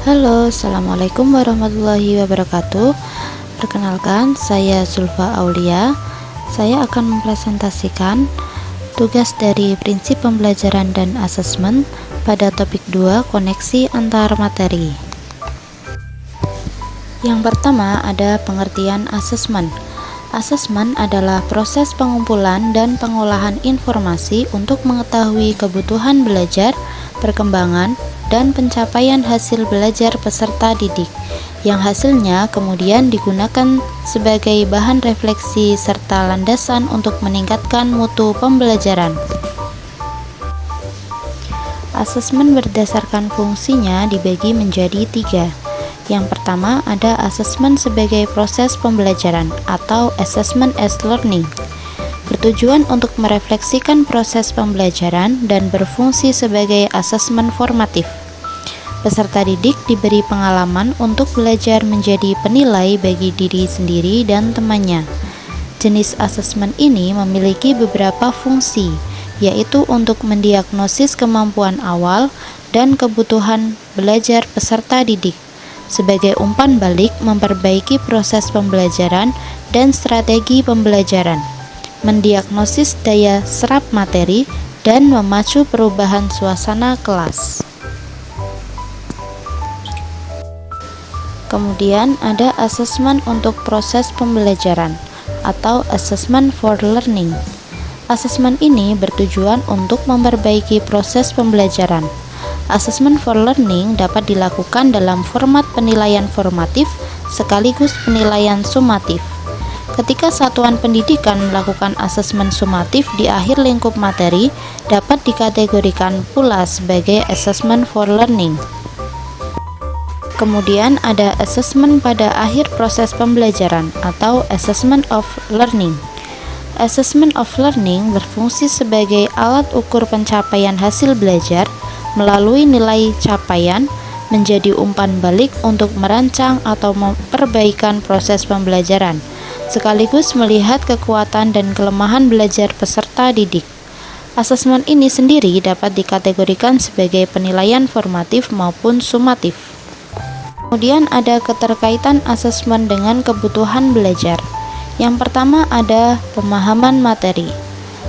Halo, Assalamualaikum warahmatullahi wabarakatuh. Perkenalkan, saya Zulfa Aulia. Saya akan mempresentasikan tugas dari prinsip pembelajaran dan asesmen pada topik 2, koneksi antar materi. Yang pertama ada pengertian asesmen. Asesmen adalah proses pengumpulan dan pengolahan informasi untuk mengetahui kebutuhan belajar, perkembangan, dan pencapaian hasil belajar peserta didik, yang hasilnya kemudian digunakan sebagai bahan refleksi serta landasan untuk meningkatkan mutu pembelajaran. Asesmen berdasarkan fungsinya dibagi menjadi 3. Yang pertama ada asesmen sebagai proses pembelajaran atau assessment as learning, bertujuan untuk merefleksikan proses pembelajaran dan berfungsi sebagai asesmen formatif. Peserta didik diberi pengalaman untuk belajar menjadi penilai bagi diri sendiri dan temannya. Jenis asesmen ini memiliki beberapa fungsi, yaitu untuk mendiagnosis kemampuan awal dan kebutuhan belajar peserta didik, sebagai umpan balik memperbaiki proses pembelajaran dan strategi pembelajaran, mendiagnosis daya serap materi, dan memacu perubahan suasana kelas. Kemudian ada asesmen untuk proses pembelajaran atau assessment for learning. Asesmen ini bertujuan untuk memperbaiki proses pembelajaran. Assessment for learning dapat dilakukan dalam format penilaian formatif sekaligus penilaian sumatif. Ketika satuan pendidikan melakukan asesmen sumatif di akhir lingkup materi, dapat dikategorikan pula sebagai assessment for learning. Kemudian ada asesmen pada akhir proses pembelajaran atau assessment of learning. Assessment of learning berfungsi sebagai alat ukur pencapaian hasil belajar melalui nilai capaian, menjadi umpan balik untuk merancang atau memperbaikan proses pembelajaran, sekaligus melihat kekuatan dan kelemahan belajar peserta didik. Asesmen ini sendiri dapat dikategorikan sebagai penilaian formatif maupun sumatif. Kemudian ada keterkaitan asesmen dengan kebutuhan belajar. Yang pertama ada pemahaman materi.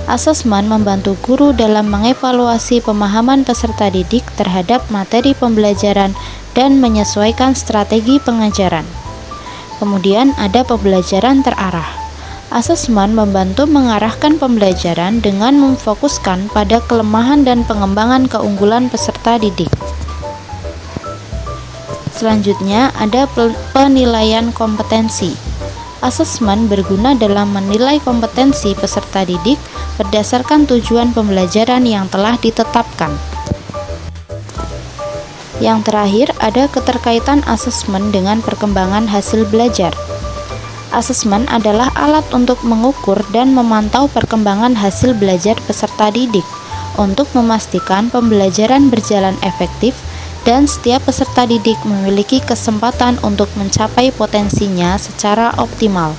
Asesmen membantu guru dalam mengevaluasi pemahaman peserta didik terhadap materi pembelajaran dan menyesuaikan strategi pengajaran. Kemudian ada pembelajaran terarah. Asesmen membantu mengarahkan pembelajaran dengan memfokuskan pada kelemahan dan pengembangan keunggulan peserta didik. Selanjutnya ada penilaian kompetensi. Asesmen berguna dalam menilai kompetensi peserta didik berdasarkan tujuan pembelajaran yang telah ditetapkan. Yang terakhir ada keterkaitan asesmen dengan perkembangan hasil belajar. Asesmen adalah alat untuk mengukur dan memantau perkembangan hasil belajar peserta didik untuk memastikan pembelajaran berjalan efektif dan setiap peserta didik memiliki kesempatan untuk mencapai potensinya secara optimal.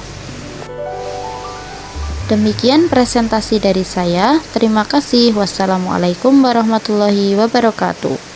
Demikian presentasi dari saya. Terima kasih. Wassalamualaikum warahmatullahi wabarakatuh.